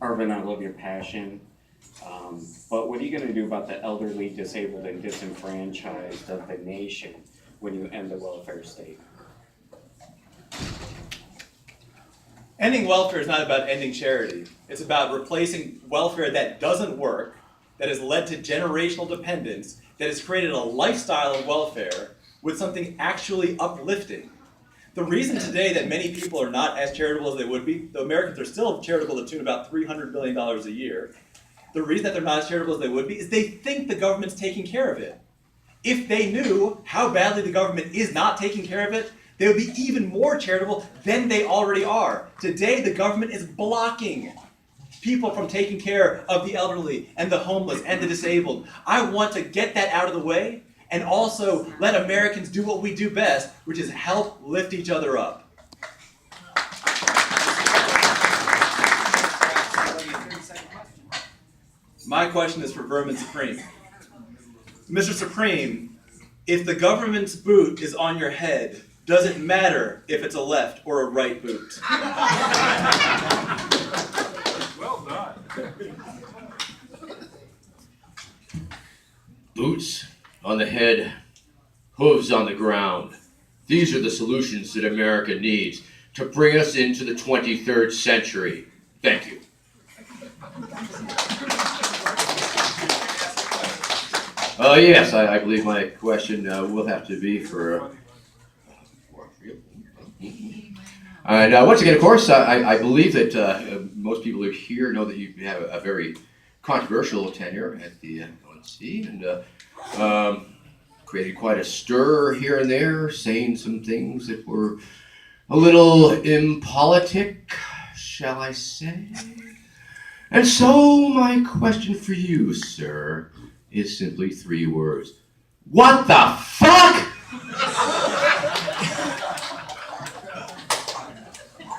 Arvin, I love your passion, but what are you going to do about the elderly, disabled, and disenfranchised of the nation when you end the welfare state? Ending welfare is not about ending charity. It's about replacing welfare that doesn't work, that has led to generational dependence, that has created a lifestyle of welfare with something actually uplifting. The reason today that many people are not as charitable as they would be, though Americans are still charitable to the tune of about $300 billion a year, the reason that they're not as charitable as they would be is they think the government's taking care of it. If they knew how badly the government is not taking care of it, they would be even more charitable than they already are. Today, the government is blocking people from taking care of the elderly and the homeless and the disabled. I want to get that out of the way and also let Americans do what we do best, which is help lift each other up. My question is for Vermin Supreme. Mr. Supreme, if the government's boot is on your head, does it matter if it's a left or a right boot? Well done. Boots on the head, hooves on the ground. These are the solutions that America needs to bring us into the 23rd century. Thank you. Yes, I believe my question will have to be for... And once again, of course, I believe that most people who are here know that you have a very controversial tenure at the ONC, and created quite a stir here and there, saying some things that were a little impolitic, shall I say. And so my question for you, sir, is simply 3 words. What the fuck?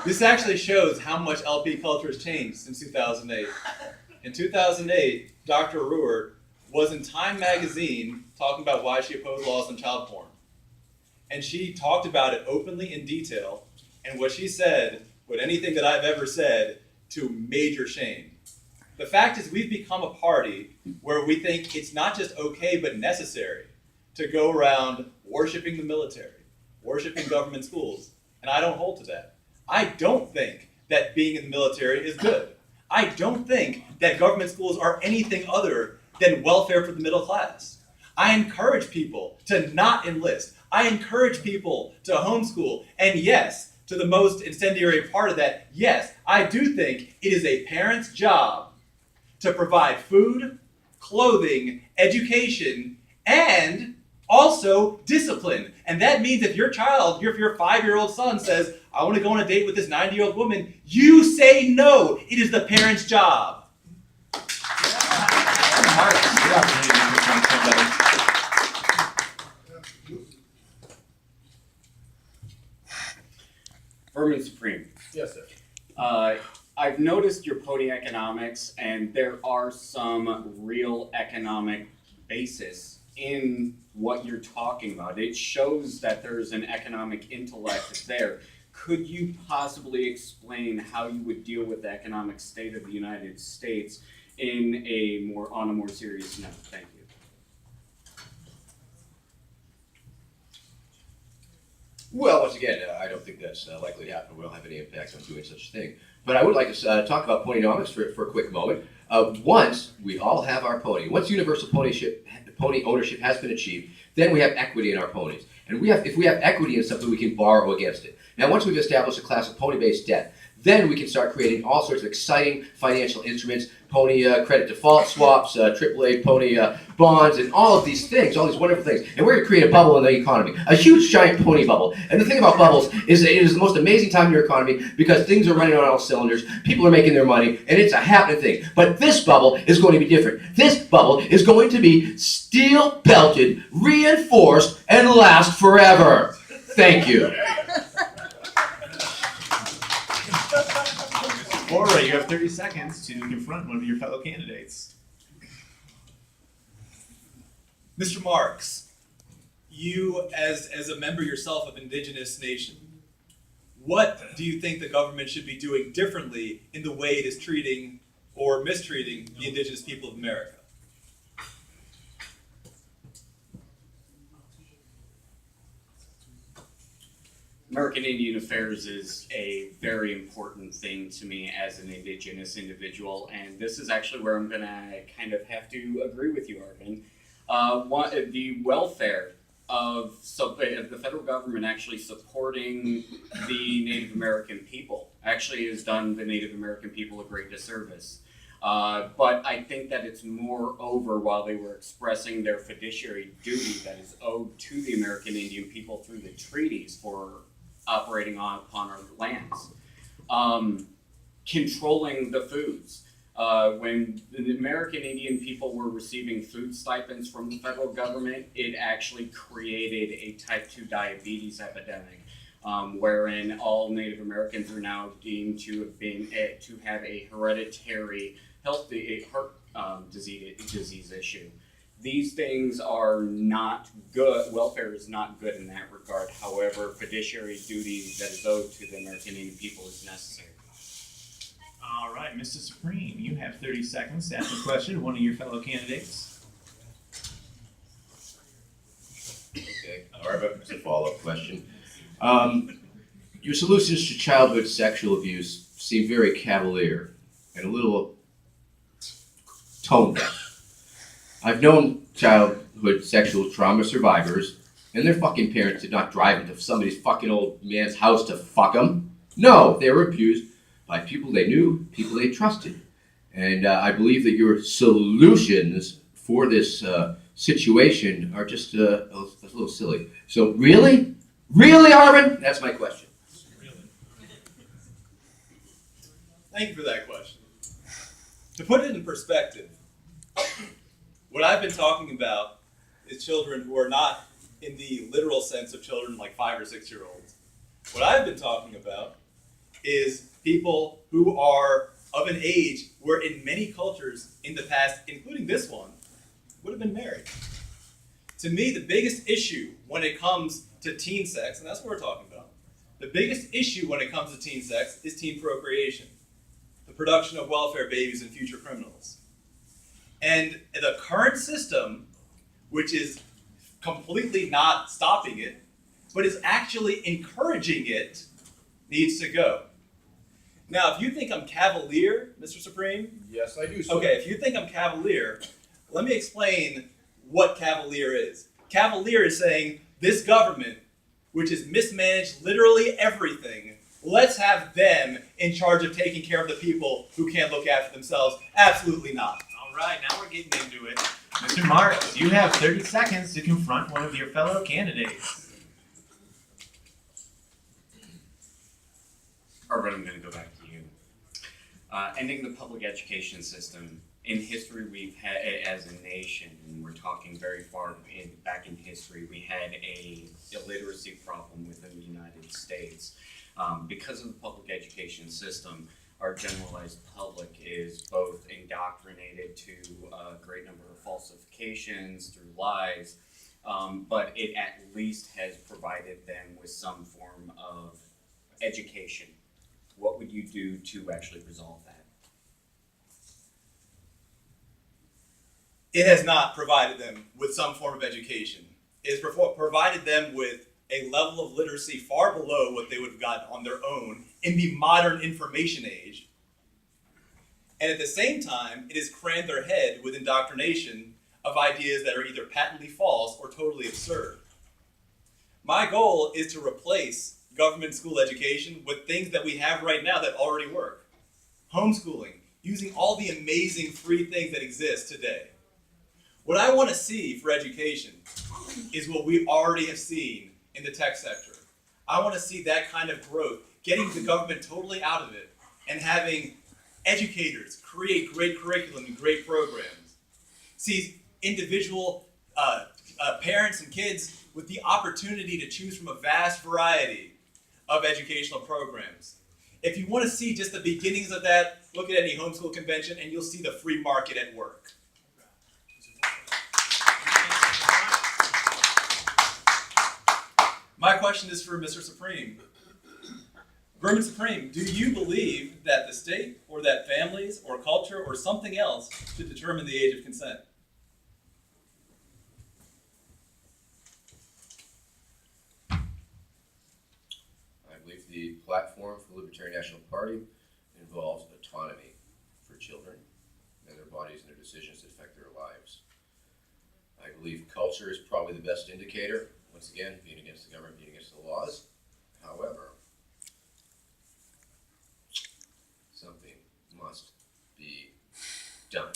This actually shows how much LP culture has changed since 2008. In 2008, Dr. Ruhr was in Time magazine talking about why she opposed laws on child porn. And she talked about it openly in detail, and what she said, with anything that I've ever said, to major shame. The fact is we've become a party where we think it's not just okay but necessary to go around worshiping the military, worshiping government schools, and I don't hold to that. I don't think that being in the military is good. I don't think that government schools are anything other than welfare for the middle class. I encourage people to not enlist. I encourage people to homeschool. And yes, to the most incendiary part of that, yes, I do think it is a parent's job to provide food, clothing, education, and also discipline. And that means if your child, if your 5-year-old son says, I want to go on a date with this 90-year-old woman, you say no. It is the parent's job. Vermin Supreme. Yes, sir. I've noticed your pony economics, and there are some real economic basis in what you're talking about. It shows that there's an economic intellect there. Could you possibly explain how you would deal with the economic state of the United States on a more serious note? Thank you. Well, once again, I don't think that's likely to happen. We don't have any impact on doing such a thing. But I would like to talk about ponynomics for a quick moment. Once we all have our pony, once universal pony ownership has been achieved, then we have equity in our ponies. And if we have equity in something, we can borrow against it. Now, once we've established a class of pony-based debt, then we can start creating all sorts of exciting financial instruments, pony credit default swaps, AAA pony bonds, and all of these things, all these wonderful things. And we're going to create a bubble in the economy, a huge, giant pony bubble. And the thing about bubbles is that it is the most amazing time in your economy because things are running on all cylinders, people are making their money, and it's a happening thing. But this bubble is going to be different. This bubble is going to be steel-belted, reinforced, and last forever. Thank you. Vohra, you have 30 seconds to confront one of your fellow candidates. Mr. Marks, you as a member yourself of Indigenous Nation, what do you think the government should be doing differently in the way it is treating or mistreating the indigenous people of America? American Indian Affairs is a very important thing to me as an Indigenous individual, and this is actually where I'm gonna kind of have to agree with you, Arvin. The welfare of the federal government actually supporting the Native American people actually has done the Native American people a great disservice. But I think that it's moreover while they were expressing their fiduciary duty that is owed to the American Indian people through the treaties for operating upon our lands. Controlling the foods. When the American Indian people were receiving food stipends from the federal government, it actually created a type 2 diabetes epidemic, wherein all Native Americans are now deemed to have a hereditary heart disease issue. These things are not good. Welfare is not good in that regard. However, fiduciary duty that is owed to the American Indian people is necessary. All right, Mr. Supreme, you have 30 seconds to ask a question to one of your fellow candidates. Okay, Arvin, it's a follow-up question. Your solutions to childhood sexual abuse seem very cavalier and a little tone deaf. I've known childhood sexual trauma survivors, and their fucking parents did not drive into somebody's fucking old man's house to fuck them. No, they were abused by people they knew, people they trusted. And I believe that your solutions for this situation are just a little silly. So really? Really, Arvin? That's my question. Thank you for that question. To put it in perspective, what I've been talking about is children who are not in the literal sense of children like 5 or 6 year olds. What I've been talking about is people who are of an age where in many cultures in the past, including this one, would have been married. To me, the biggest issue when it comes to teen sex, and that's what we're talking about, the biggest issue when it comes to teen sex is teen procreation, the production of welfare babies and future criminals. And the current system, which is completely not stopping it, but is actually encouraging it, needs to go. Now, if you think I'm cavalier, Mr. Supreme. Yes, I do, sir. Okay, if you think I'm cavalier, let me explain what cavalier is. Cavalier is saying this government, which has mismanaged literally everything, let's have them in charge of taking care of the people who can't look after themselves. Absolutely not. All right, now we're getting into it. Mr. Marks, you have 30 seconds to confront one of your fellow candidates. Arvin, I'm going to go back to you. Ending the public education system. In history, we've had, as a nation, and we're talking very far back in history, we had a illiteracy problem within the United States. Because of the public education system, our generalized public is both indoctrinated to a great number of falsifications through lies, but it at least has provided them with some form of education. What would you do to actually resolve that? It has not provided them with some form of education. It has provided them with a level of literacy far below what they would have gotten on their own in the modern information age. And at the same time, it has crammed their head with indoctrination of ideas that are either patently false or totally absurd. My goal is to replace government school education with things that we have right now that already work. Homeschooling, using all the amazing free things that exist today. What I want to see for education is what we already have seen in the tech sector. I want to see that kind of growth, getting the government totally out of it and having educators create great curriculum and great programs. See individual parents and kids with the opportunity to choose from a vast variety of educational programs. If you want to see just the beginnings of that, look at any homeschool convention and you'll see the free market at work. My question is for Mr. Supreme. Vermin Supreme, do you believe that the state, or that families, or culture, or something else should determine the age of consent? I believe the platform for the Libertarian National Party involves autonomy for children and their bodies and their decisions that affect their lives. I believe culture is probably the best indicator, once again, being against the government, being against the laws. However, something must be done.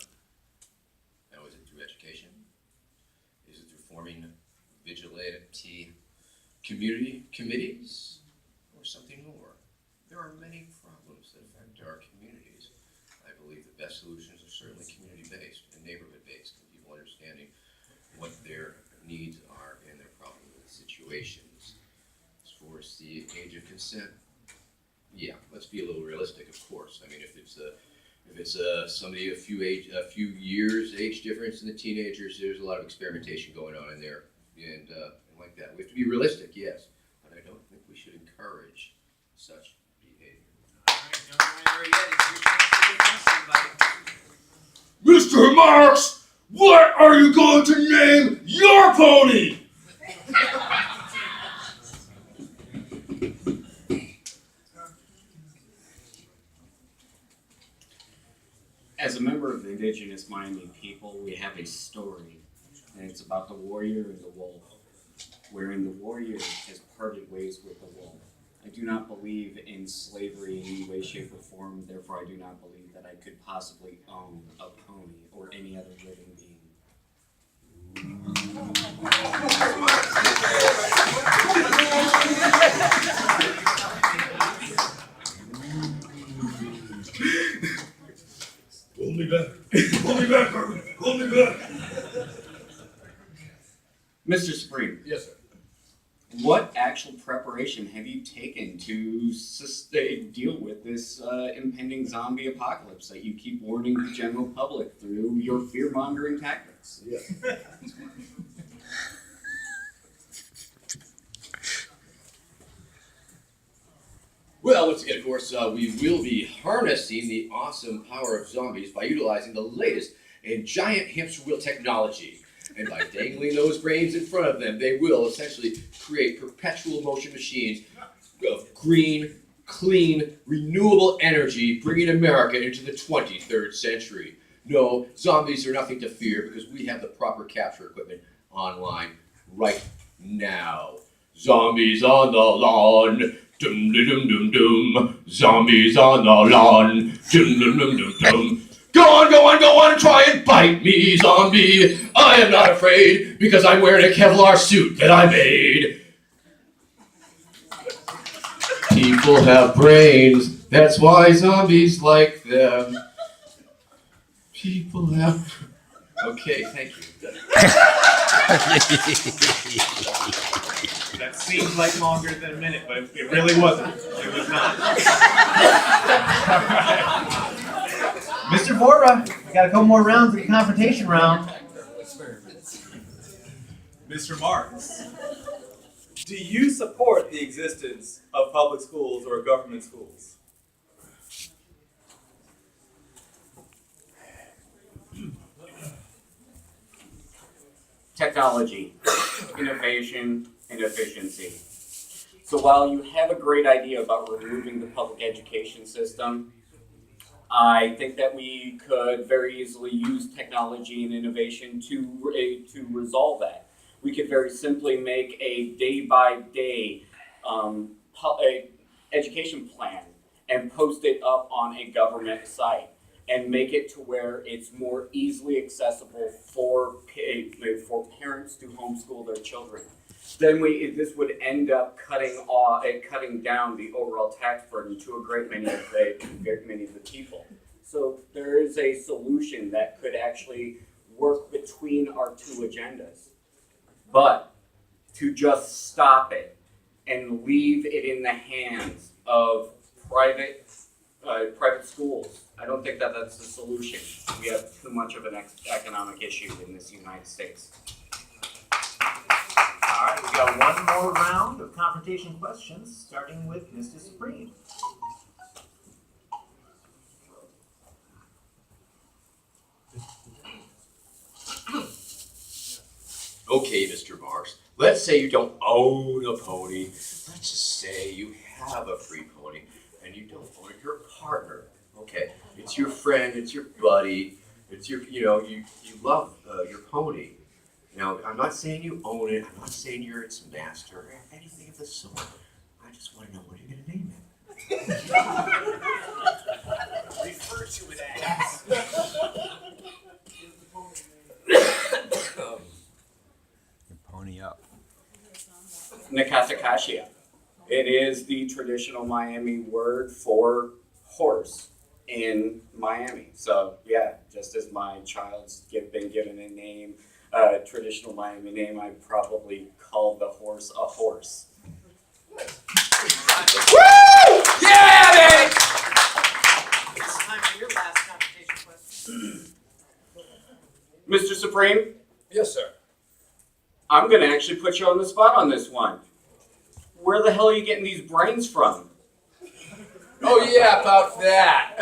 Now, is it through education? Is it through forming vigilante community committees? Or something more? There are many problems that affect our communities. I believe the best solutions are certainly community-based and neighborhood-based, and people understanding what their needs are and their problem situations. As far as the age of consent, yeah, let's be a little realistic, of course. I mean, if it's somebody a few years age difference in the teenagers, there's a lot of experimentation going on in there, and like that. We have to be realistic, yes, but I don't think we should encourage such behavior. All right, don't go anywhere yet. It's your chance to get somebody. Mr. Marks, what are you going to name your pony? As a member of the indigenous Miami people, we have a story, and it's about the warrior and the wolf, wherein the warrior has parted ways with the wolf. I do not believe in slavery in any way, shape, or form, therefore I do not believe that I could possibly own a pony or any other living being. Pull me back. Pull me back, Arvin. Pull me back. Mr. Supreme. Yes, sir. What actual preparation have you taken to deal with this impending zombie apocalypse that you keep warning the general public through your fear-mongering tactics? Yeah. Well, once again, of course, we will be harnessing the awesome power of zombies by utilizing the latest in giant hamster wheel technology. And by dangling those brains in front of them, they will essentially create perpetual motion machines of green, clean, renewable energy, bringing America into the 23rd century. No, zombies are nothing to fear because we have the proper capture equipment online right now. Zombies on the lawn. Dum dum dum dum dum. Zombies on the lawn. Dum dum dum dum dum. Go on, go on, go on and try and bite me, zombie. I am not afraid because I'm wearing a Kevlar suit that I made. People have brains. That's why zombies like them. People have... Okay, thank you. That seems like longer than a minute, but it really wasn't. It was not. Mr. Vohra, we got a couple more rounds of the confrontation round. Mr. Marks, do you support the existence of public schools or government schools? Technology, innovation, and efficiency. So while you have a great idea about removing the public education system, I think that we could very easily use technology and innovation to resolve that. We could very simply make a day-by-day education plan and post it up on a government site and make it to where it's more easily accessible for parents to homeschool their children. Then this would end up cutting down the overall tax burden to a great many of the people. So there is a solution that could actually work between our two agendas. But to just stop it and leave it in the hands of private schools, I don't think that that's the solution. We have too much of an economic issue in this United States. All right. right, we've got one more round of confrontation questions, starting with Mr. Supreme. Okay, Mr. Marks. Let's say you don't own a pony. Let's just say you have a free pony and you don't own it. Your partner. Okay, it's your friend. It's your buddy. It's your, you love your pony. Now, I'm not saying you own it. I'm not saying you're its master or anything of the sort. I just want to know what you're going to name it. Refer to it as. Pony up. Nakathakashia. It is the traditional Miami word for horse in Miami. So yeah, just as my child's been given a name, a traditional Miami name, I probably call the horse a horse. Woo! Yeah, baby! It's time for your last confrontation question. Mr. Supreme, Yes, sir. I'm gonna actually put you on the spot on this one. Where the hell are you getting these brains from? Oh, yeah, about that.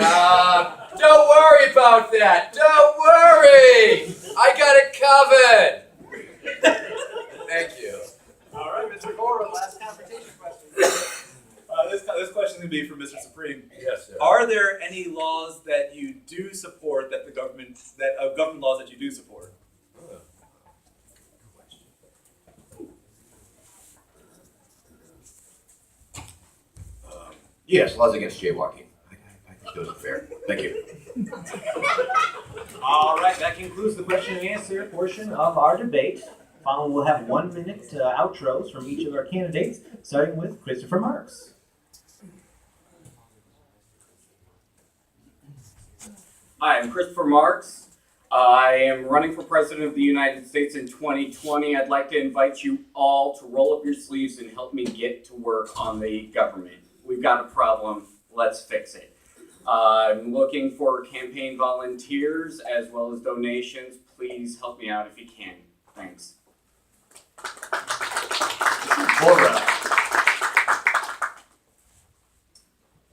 Don't worry about that. Don't worry. I got it covered. Thank you. All right, Mr. Vohra, Last confrontation question. this question is going to be for Mr. Supreme. Yes, sir. Are there any laws that you do support that government laws that you do support? Yes, laws against jaywalking. I think those are fair. Thank you. All right, that concludes the question and answer portion of our debate. Following, we'll have 1 minute outros from each of our candidates, starting with Christopher Marks. Hi, I'm Christopher Marks. I am running for President of the United States in 2020. I'd like to invite you all to roll up your sleeves and help me get to work on the government. We've got a problem. Let's fix it. I'm looking for campaign volunteers as well as donations. Please help me out if you can. Thanks. Vohra.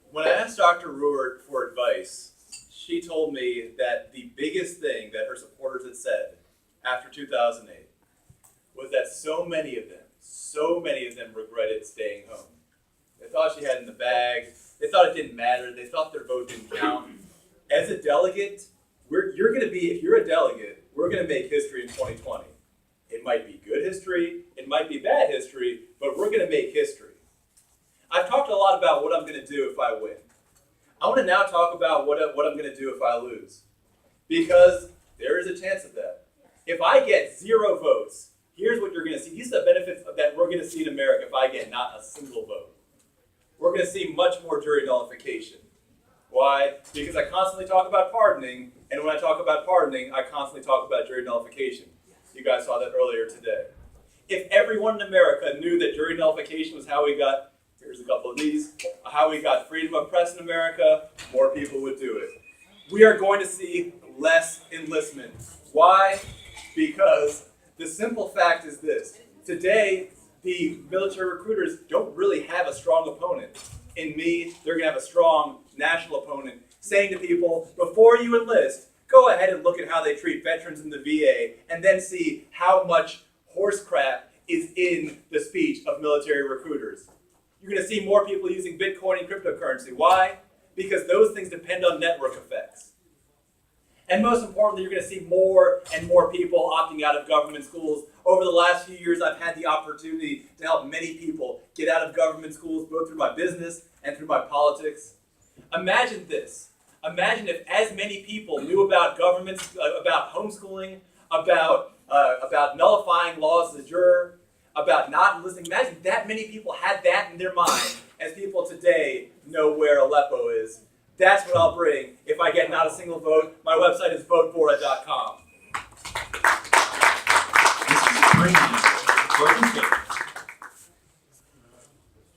When I asked Dr. Ruert for advice, she told me that the biggest thing that her supporters had said after 2008 was that so many of them regretted staying home. They thought she had it in the bag. They thought it didn't matter. They thought their vote didn't count. As a delegate, if you're a delegate, we're going to make history in 2020. It might be good history, it might be bad history, but we're going to make history. I've talked a lot about what I'm going to do if I win. I want to now talk about what I'm going to do if I lose. Because there is a chance of that. If I get 0 votes, here's what you're going to see. These are the benefits that we're going to see in America if I get not a single vote. We're going to see much more jury nullification. Why? Because I constantly talk about pardoning, and when I talk about pardoning, I constantly talk about jury nullification. You guys saw that earlier today. If everyone in America knew that jury nullification was how we got, here's a couple of these, how we got freedom of press in America, more people would do it. We are going to see less enlistment. Why? Because the simple fact is this. Today, the military recruiters don't really have a strong opponent. In me, they're going to have a strong national opponent saying to people, before you enlist, go ahead and look at how they treat veterans in the VA and then see how much horse crap is in the speech of military recruiters. You're going to see more people using Bitcoin and cryptocurrency. Why? Because those things depend on network effects. And most importantly, you're going to see more and more people opting out of government schools. Over the last few years, I've had the opportunity to help many people get out of government schools, both through my business and through my politics. Imagine this. Imagine if as many people knew about governments, about homeschooling, about nullifying laws as a juror, about not enlisting. Imagine that many people had that in their mind as people today know where Aleppo is. That's what I'll bring if I get not a single vote. My website is votevorah.com.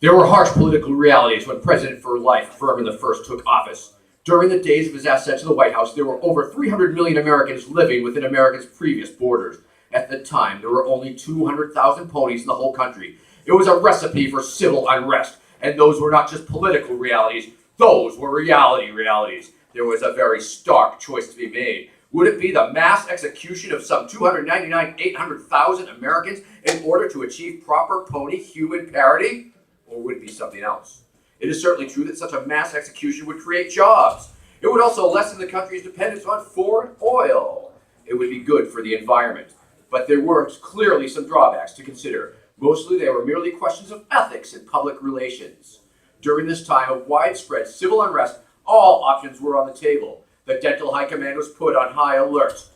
There were harsh political realities when President for Life, Vermin I, took office. During the days of his ascent to the White House, there were over 300 million Americans living within America's previous borders. At the time, there were only 200,000 ponies in the whole country. It was a recipe for civil unrest, and those were not just political realities, those were realities. There was a very stark choice to be made. Would it be the mass execution of some 800,000 Americans in order to achieve proper pony-human parity? Or would it be something else? It is certainly true that such a mass execution would create jobs. It would also lessen the country's dependence on foreign oil. It would be good for the environment. But there were clearly some drawbacks to consider. Mostly they were merely questions of ethics and public relations. During this time of widespread civil unrest, all options were on the table. The dental high command was put on high alert.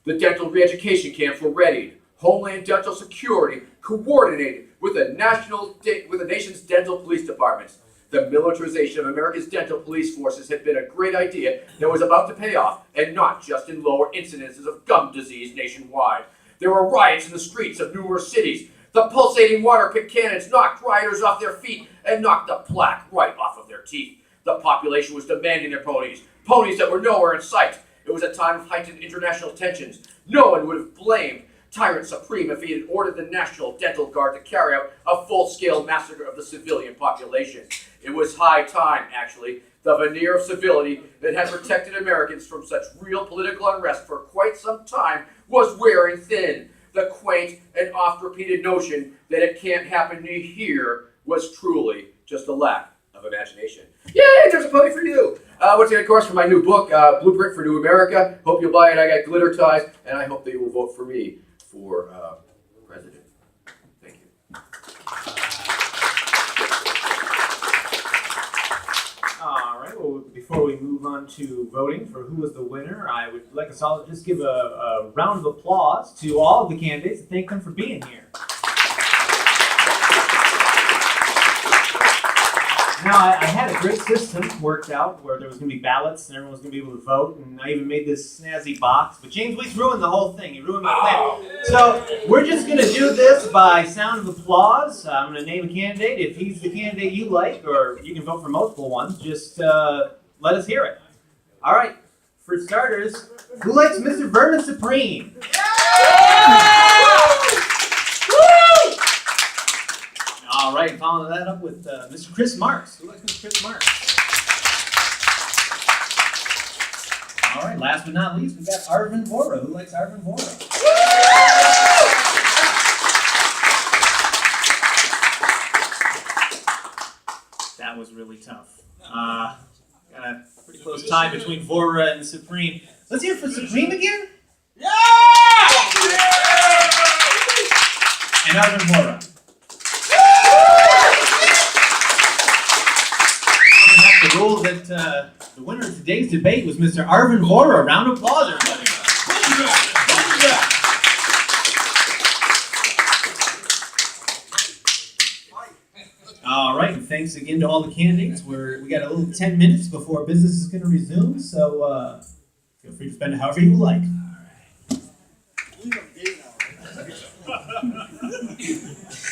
The dental re-education camps were readied. Homeland Dental Security coordinated with the nation's dental police departments. The militarization of America's dental police forces had been a great idea that was about to pay off, and not just in lower incidences of gum disease nationwide. There were riots in the streets of numerous cities. The pulsating water pick cannons knocked rioters off their feet and knocked the plaque right off of their teeth. The population was demanding their ponies that were nowhere in sight. It was a time of heightened international tensions. No one would have blamed Tyrant Supreme if he had ordered the National Dental Guard to carry out a full-scale massacre of the civilian population. It was high time, actually. The veneer of civility that had protected Americans from such real political unrest for quite some time was wearing thin. The quaint and oft-repeated notion that it can't happen here was truly just a lack of imagination. Yay, there's a pony for you! Once again, of course, for my new book, Blueprint for New America. Hope you'll buy it. I got glitter ties, and I hope that you will vote for me for president. Thank you. All right, well, before we move on to voting for who was the winner, I would like us all to just give a round of applause to all of the candidates and thank them for being here. Now, I had a great system worked out where there was going to be ballots and everyone was going to be able to vote, and I even made this snazzy box, but James Weeks ruined the whole thing. He ruined my plan. So we're just going to do this by sound of applause. I'm going to name a candidate. If he's the candidate you like, or you can vote for multiple ones, just let us hear it. All right, for starters, who likes Mr. Vermin Supreme? All right, following that up with Mr. Chris Marks. Who likes Mr. Chris Marks? All right, last but not least, we've got Arvin Vohra. Who likes Arvin Vohra? That was really tough. Got a pretty close tie between Vohra and Supreme. Let's hear it for Supreme again. Yeah! And Arvin Vohra. The rule that the winner of today's debate was Mr. Arvin Vohra. Round of applause, everybody. All right, and thanks again to all the candidates. We got a little 10 minutes before business is going to resume, so feel free to spend it however you like. All right.